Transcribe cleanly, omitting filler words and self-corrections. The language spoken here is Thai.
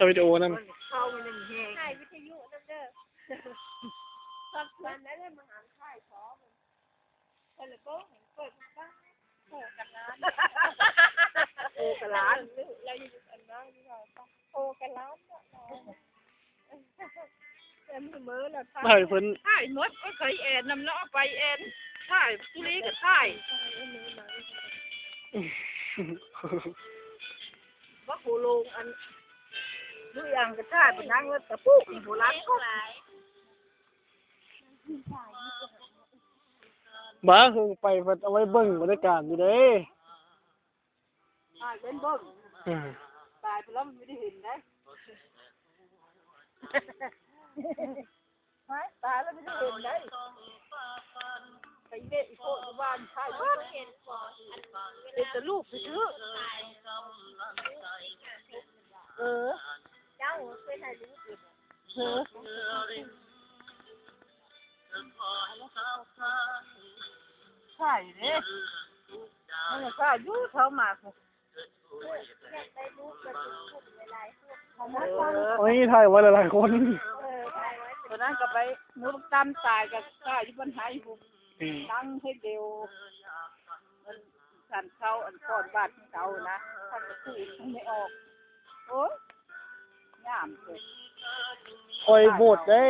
ถ่ายวิดีโอนั่น เข้าไปหนึ่งแห่ง ถ่ายวิทยุนั่นเด้อวันนั้นเลยมาหาถ่ายขอมันเลยก็เปิดบ้านโผล่กันร้าน โอ้กระล้าน เราอยู่อันนั้นที่เราโผล่กันร้านแต่มือเราถ่าย ถ่ายเพิ่น ถ่ายมดก็เคยแอนนำเนาะไปแอนถ่ายตุลีก็ถ่ายว่าโหลงอันดูอย่างก็ถ่ายไปนั่งแล้วตะปุกโบราณก็ บ้าคือไปเพิ่นเอาไว้เบิ่งบรรยากาศอยู่เด้ ถ่ายเป็นเบิ้ง อืม ตายไปแล้วมันไม่ได้เห็นนะตายแล้วไม่ได้เห็นได้ไปเด็กอีกโคตรบ้านใช่ไหมเห็นแต่ลูกไปซื้อเจ้าเคยถ่ายรูปอยู่ ใช่เนี่ยมันก็อายุเท่ามาค่ะ อยากได้รูปแบบรูปหลายๆรูป โอ้ยถ่ายไว้หลายๆคน ถ่ายไว้ ตอนนั้นก็ไปมุดตั้มตายกับข้าอยู่บนหายผม อืม นั่งให้เดียวมันสั่นเข้าอันก้อนบาดเขานะท่านก็พูดไม่ออกโอ้ยยามเลย คอยโบดเด้